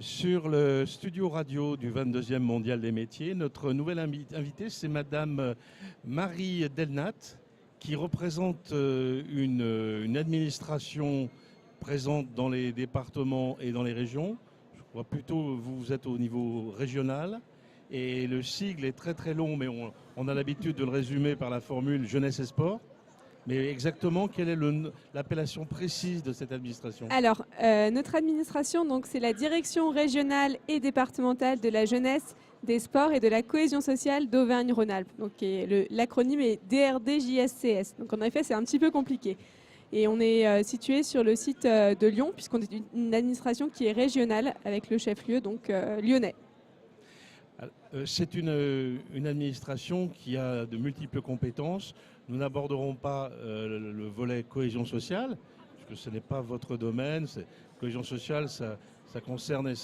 Sur le studio radio du 22e Mondial des métiers, notre nouvelle invitée, c'est Madame Marie Delnat, qui représente une administration présente dans les départements et dans les régions. Je crois plutôt vous êtes au niveau régional. Et le sigle est très très long, mais on a l'habitude de le résumer par la formule jeunesse et sport. Mais exactement, quelle est l'appellation précise de cette administration? Alors, notre administration, donc, c'est la Direction régionale et départementale de la jeunesse, des sports et de la cohésion sociale d'Auvergne-Rhône-Alpes. Donc, l'acronyme est DRDJSCS. Donc, en effet, c'est un petit peu compliqué. Et on est situé sur le site de Lyon, puisqu'on est une administration qui est régionale, avec le chef-lieu, donc lyonnais. C'est une administration qui a de multiples compétences. Nous n'aborderons pas le volet cohésion sociale, puisque ce n'est pas votre domaine. Cohésion sociale, ça concerne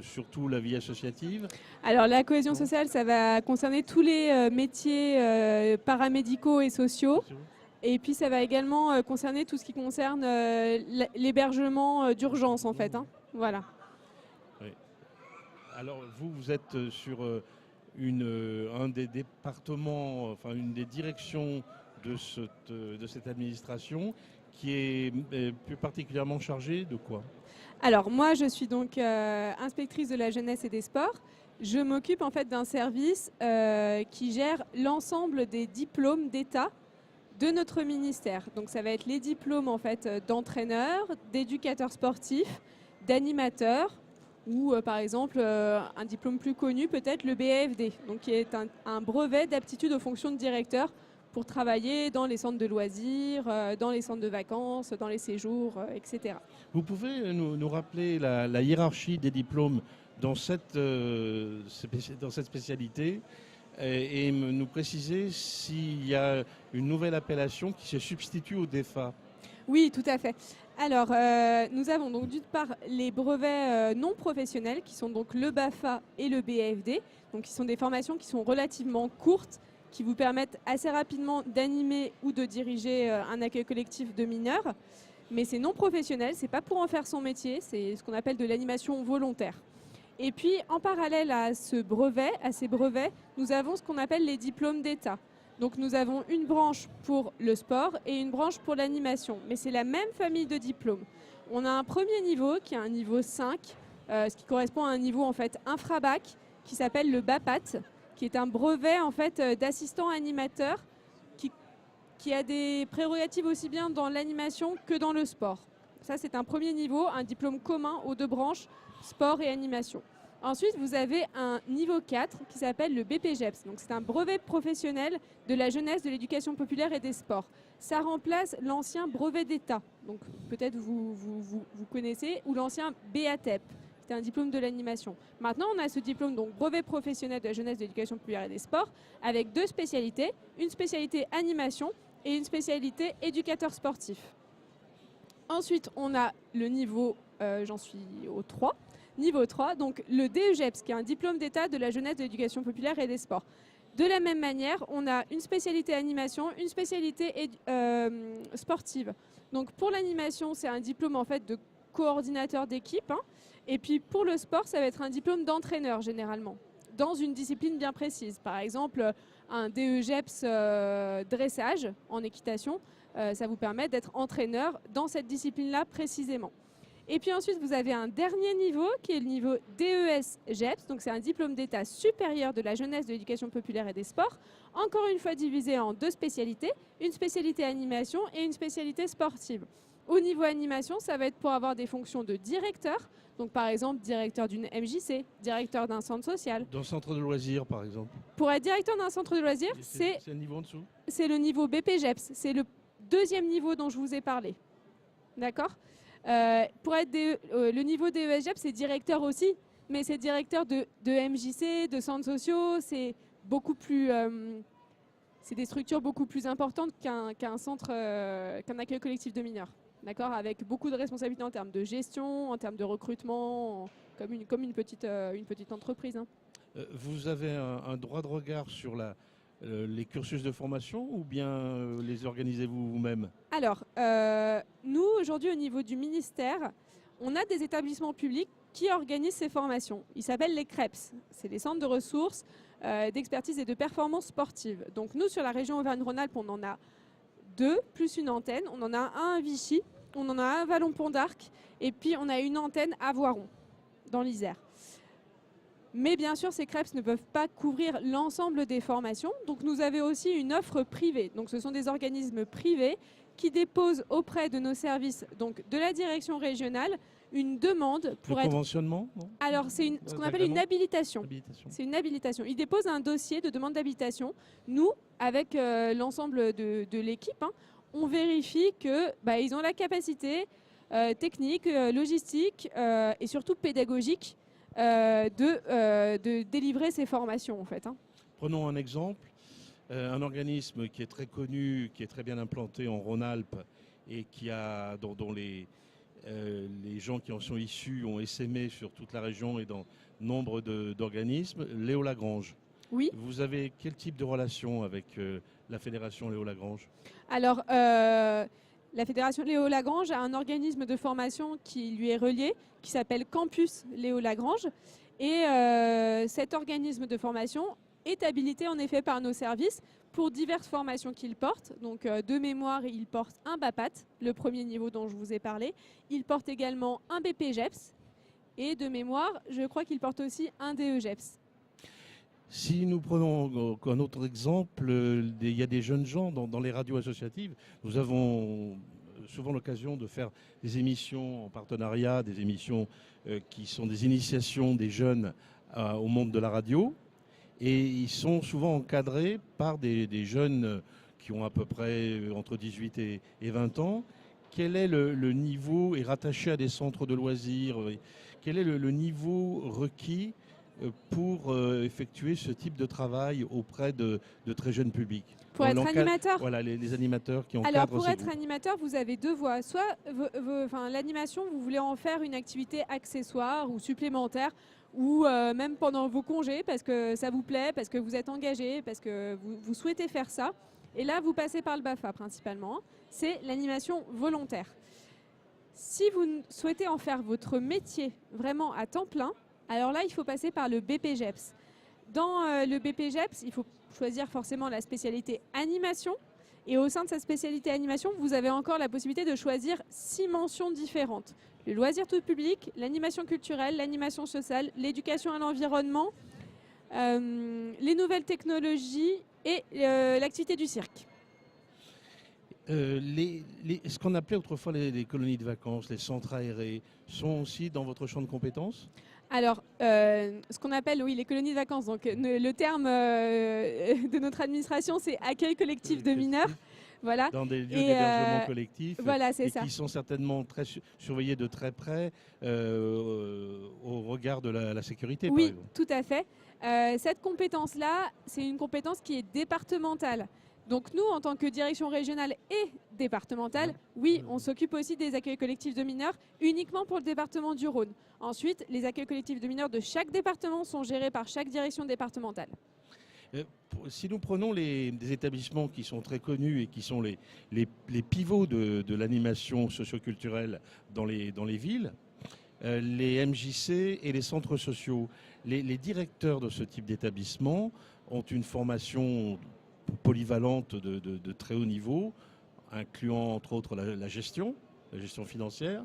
surtout la vie associative. Alors la cohésion sociale, ça va concerner tous les métiers paramédicaux et sociaux. Et puis ça va également concerner tout ce qui concerne l'hébergement d'urgence en fait. Voilà. Oui. Alors vous êtes sur un des départements, enfin une des directions de cette administration qui est plus particulièrement chargée de quoi? Alors moi je suis donc inspectrice de la jeunesse et des sports. Je m'occupe en fait d'un service qui gère l'ensemble des diplômes d'État de notre ministère. Donc ça va être les diplômes en fait d'entraîneurs, d'éducateurs sportifs, d'animateurs ou par exemple un diplôme plus connu peut-être le BAFD, donc qui est un brevet d'aptitude aux fonctions de directeur pour travailler dans les centres de loisirs, dans les centres de vacances, dans les séjours, etc. Vous pouvez nous rappeler la hiérarchie des diplômes dans cette spécialité et nous préciser s'il y a une nouvelle appellation qui se substitue au DEFA? Oui, tout à fait. Alors, nous avons donc d'une part les brevets non professionnels qui sont donc le BAFA et le BAFD, donc qui sont des formations qui sont relativement courtes, qui vous permettent assez rapidement d'animer ou de diriger un accueil collectif de mineurs. Mais c'est non professionnel, c'est pas pour en faire son métier, c'est ce qu'on appelle de l'animation volontaire. Et puis, en parallèle à ces brevets, nous avons ce qu'on appelle les diplômes d'État. Donc nous avons une branche pour le sport et une branche pour l'animation. Mais c'est la même famille de diplômes. On a un premier niveau qui est un niveau 5, ce qui correspond à un niveau en fait infra-bac, qui s'appelle le BAPAT, qui est un brevet en fait d'assistant animateur qui a des prérogatives aussi bien dans l'animation que dans le sport. Ça c'est un premier niveau, un diplôme commun aux deux branches, sport et animation. Ensuite, vous avez un niveau 4 qui s'appelle le BPGEPS. Donc, c'est un brevet professionnel de la jeunesse, de l'éducation populaire et des sports. Ça remplace l'ancien brevet d'État. Donc, peut-être vous connaissez, ou l'ancien BATEP. C'était un diplôme de l'animation. Maintenant, on a ce diplôme, donc brevet professionnel de la jeunesse, de l'éducation populaire et des sports, avec deux spécialités. Une spécialité animation et une spécialité éducateur sportif. Ensuite, on a le niveau, j'en suis au 3. Niveau 3, donc le DEGEPS, qui est un diplôme d'État de la jeunesse, de l'éducation populaire et des sports. De la même manière, on a une spécialité animation, une spécialité sportive. Donc pour l'animation, c'est un diplôme en fait de coordinateur d'équipe. Et puis pour le sport, ça va être un diplôme d'entraîneur généralement, dans une discipline bien précise. Par exemple, un DEGEPS dressage en équitation, ça vous permet d'être entraîneur dans cette discipline-là précisément. Et puis ensuite, vous avez un dernier niveau qui est le niveau DES-GEPS. Donc c'est un diplôme d'État supérieur de la jeunesse, de l'éducation populaire et des sports. Encore une fois divisé en deux spécialités, une spécialité animation et une spécialité sportive. Au niveau animation, ça va être pour avoir des fonctions de directeur. Donc par exemple, directeur d'une MJC, directeur d'un centre social. D'un centre de loisirs, par exemple. Pour être directeur d'un centre de loisirs, c'est le niveau en dessous. C'est le niveau BPGEPS. C'est le deuxième niveau dont je vous ai parlé. D'accord ? Pour être le niveau DESGEP, c'est directeur aussi, mais c'est directeur de MJC, de centres sociaux, c'est beaucoup plus, c'est des structures beaucoup plus importantes qu'un centre, qu'un accueil collectif de mineurs, d'accord, avec beaucoup de responsabilités en termes de gestion, en termes de recrutement, comme une petite entreprise. Vous avez un droit de regard sur les cursus de formation ou bien les organisez-vous vous-même? Alors, nous, aujourd'hui, au niveau du ministère, on a des établissements publics qui organisent ces formations. Ils s'appellent les CREPS. C'est les centres de ressources, d'expertise et de performance sportive. Donc nous, sur la région Auvergne-Rhône-Alpes, on en a 2, plus une antenne. On en a un à Vichy, on en a un à Vallon-Pont d'Arc, et puis on a une antenne à Voiron, dans l'Isère. Mais bien sûr, ces CREPS ne peuvent pas couvrir l'ensemble des formations. Donc nous avons aussi une offre privée. Donc ce sont des organismes privés qui déposent auprès de nos services, donc de la direction régionale, une demande pour Le conventionnement, non? Alors c'est ce qu'on appelle une habilitation. C'est une habilitation. Ils déposent un dossier de demande d'habilitation. Nous, avec l'ensemble de l'équipe, on vérifie qu'ils ont la capacité technique, logistique et surtout pédagogique de délivrer ces formations en fait. Prenons un exemple. Un organisme qui est très connu, qui est très bien implanté en Rhône-Alpes et dont les gens qui en sont issus ont essaimé sur toute la région et dans nombre d'organismes, Léo Lagrange. Oui. Vous avez quel type de relation avec la Fédération Léo Lagrange? Alors, la Fédération Léo Lagrange a un organisme de formation qui lui est relié, qui s'appelle Campus Léo Lagrange. Et cet organisme de formation est habilité en effet par nos services pour diverses formations qu'il porte. Donc de mémoire, il porte un BAPAT, le premier niveau dont je vous ai parlé. Il porte également un BPGEPS et de mémoire, je crois qu'il porte aussi un DEGEPS. Si nous prenons un autre exemple, il y a des jeunes gens dans les radios associatives. Nous avons souvent l'occasion de faire des émissions en partenariat, des émissions qui sont des initiations des jeunes au monde de la radio. Et ils sont souvent encadrés par des jeunes qui ont à peu près entre 18 et 20 ans. Quel est le niveau, et rattaché à des centres de loisirs, quel est le niveau requis pour effectuer ce type de travail auprès de très jeunes publics? Pour être animateur? Voilà, les animateurs qui encadrent. Alors pour être animateur, vous avez deux voies. Soit l'animation, vous voulez en faire une activité accessoire ou supplémentaire, ou même pendant vos congés, parce que ça vous plaît, parce que vous êtes engagé, parce que vous souhaitez faire ça. Et là, vous passez par le BAFA principalement. C'est l'animation volontaire. Si vous souhaitez en faire votre métier vraiment à temps plein, alors là, il faut passer par le BPGEPS. Dans le BPGEPS, il faut choisir forcément la spécialité animation. Et au sein de cette spécialité animation, vous avez encore la possibilité de choisir 6 mentions différentes. Le loisir tout public, l'animation culturelle, l'animation sociale, l'éducation à l'environnement, les nouvelles technologies et l'activité du cirque. Ce qu'on appelait autrefois les colonies de vacances, les centres aérés, sont aussi dans votre champ de compétences? Alors, ce qu'on appelle, oui, les colonies de vacances, donc le terme de notre administration, c'est accueil collectif de mineurs. Voilà. Dans des lieux d'hébergement collectif, voilà, c'est ça. Qui sont certainement très surveillés de très près au regard de la sécurité. Oui, par exemple. tout à fait. Cette compétence-là, c'est une compétence qui est départementale. Donc nous, en tant que direction régionale et départementale, oui, on s'occupe aussi des accueils collectifs de mineurs uniquement pour le département du Rhône. Ensuite, les accueils collectifs de mineurs de chaque département sont gérés par chaque direction départementale. Si nous prenons des établissements qui sont très connus et qui sont les pivots de l'animation socioculturelle dans les villes, les MJC et les centres sociaux, les directeurs de ce type d'établissement ont une formation polyvalente de très haut niveau, incluant entre autres la gestion financière.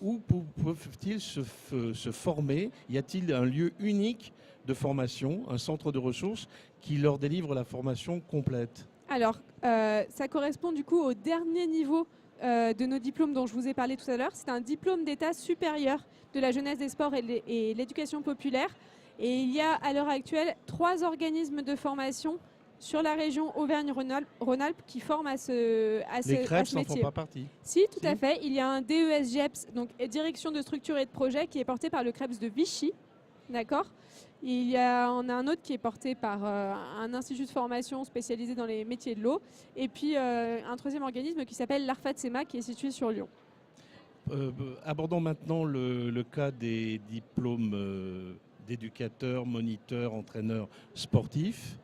Où peuvent-ils se former? Y a-t-il un lieu unique de formation, un centre de ressources qui leur délivre la formation complète? Alors, ça correspond du coup au dernier niveau de nos diplômes dont je vous ai parlé tout à l'heure. C'est un diplôme d'état supérieur de la jeunesse, des sports et l'éducation populaire. Et il y a à l'heure actuelle 3 organismes de formation sur la région Auvergne-Rhône-Alpes qui forment à ce métier. Les CREPS n'en font pas partie? Si, tout à fait. Il y a un DESGEPS, donc Direction de structure et de projet, qui est porté par le CREPS de Vichy. D'accord. On a un autre qui est porté par un institut de formation spécialisé dans les métiers de l'eau. Et puis un troisième organisme qui s'appelle l'ARFAT-SEMA, qui est situé sur Lyon. Abordons maintenant le cas des diplômes d'éducateurs, moniteurs, entraîneurs sportifs.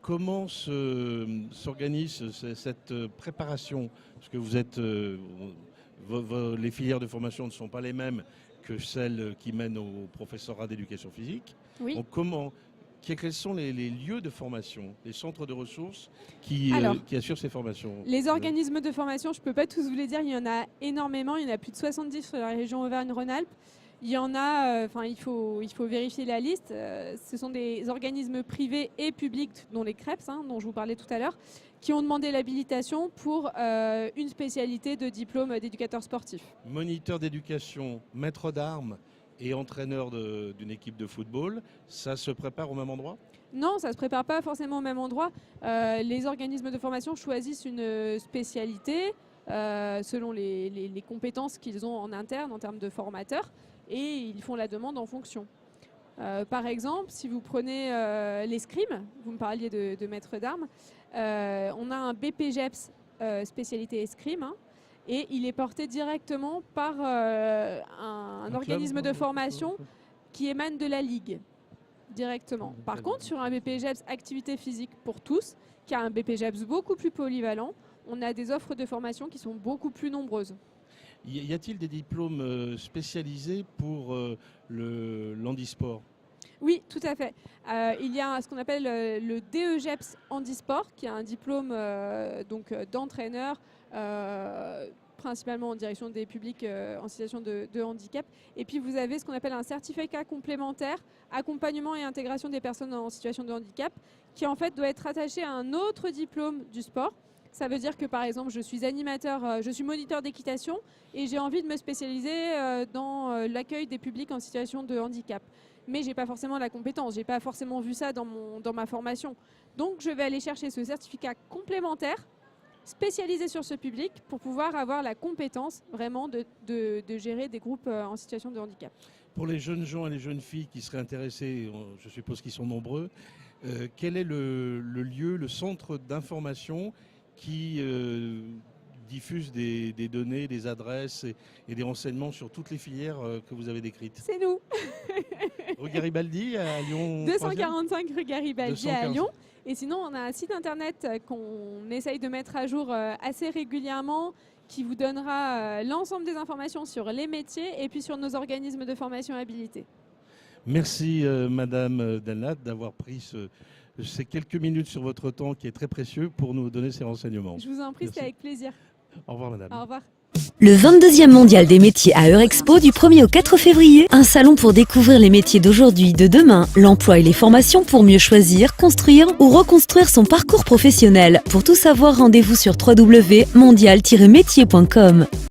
Comment s'organise cette préparation? Parce que vous êtes les filières de formation ne sont pas les mêmes que celles qui mènent au professorat d'éducation physique. Oui. Donc quels sont les lieux de formation, les centres de ressources qui assurent ces formations? Les organismes de formation, je ne peux pas tous vous les dire, il y en a énormément, il y en a plus de 70 sur la région Auvergne-Rhône-Alpes. Il y en a, il faut vérifier la liste, ce sont des organismes privés et publics, dont les CREPS, dont je vous parlais tout à l'heure, qui ont demandé l'habilitation pour une spécialité de diplôme d'éducateur sportif. Moniteur d'éducation, maître d'armes et entraîneur d'une équipe de football, ça se prépare au même endroit? Non, ça ne se prépare pas forcément au même endroit. Les organismes de formation choisissent une spécialité selon les compétences qu'ils ont en interne en termes de formateurs et ils font la demande en fonction. Par exemple, si vous prenez l'escrime, vous me parliez de maître d'armes, on a un BPGEPS spécialité escrime, et il est porté directement par un organisme de formation qui émane de la Ligue, directement. Par contre, sur un BPGEPS activité physique pour tous, qui a un BPGEPS beaucoup plus polyvalent, on a des offres de formation qui sont beaucoup plus nombreuses. Y a-t-il des diplômes spécialisés pour l'handisport? Oui, tout à fait. Il y a ce qu'on appelle le DEGEPS handisport, qui est un diplôme d'entraîneur, principalement en direction des publics en situation de handicap. Et puis vous avez ce qu'on appelle un certificat complémentaire, accompagnement et intégration des personnes en situation de handicap, qui en fait doit être attaché à un autre diplôme du sport. Ça veut dire que par exemple je suis animateur, je suis moniteur d'équitation et j'ai envie de me spécialiser dans l'accueil des publics en situation de handicap. Mais je n'ai pas forcément la compétence, je n'ai pas forcément vu ça dans ma formation. Donc je vais aller chercher ce certificat complémentaire spécialisé sur ce public pour pouvoir avoir la compétence vraiment de gérer des groupes en situation de handicap. Pour les jeunes gens et les jeunes filles qui seraient intéressés, je suppose qu'ils sont nombreux, quel est le lieu, le centre d'information qui diffuse des données, des adresses et des renseignements sur toutes les filières que vous avez décrites? C'est nous. Rue Garibaldi à Lyon. 245 rue Garibaldi à Lyon. Et sinon, on a un site internet qu'on essaye de mettre à jour assez régulièrement, qui vous donnera l'ensemble des informations sur les métiers et puis sur nos organismes de formation habilités. Merci Madame Delnat d'avoir pris ces quelques minutes sur votre temps qui est très précieux pour nous donner ces renseignements. Je vous en prie, c'est avec plaisir. Au revoir Madame. Au revoir. Le 22e mondial des métiers à Eurexpo du 1er au 4 février. Un salon pour découvrir les métiers d'aujourd'hui, de demain, l'emploi et les formations pour mieux choisir, construire ou reconstruire son parcours professionnel. Pour tout savoir, rendez-vous sur www.mondial-métier.com.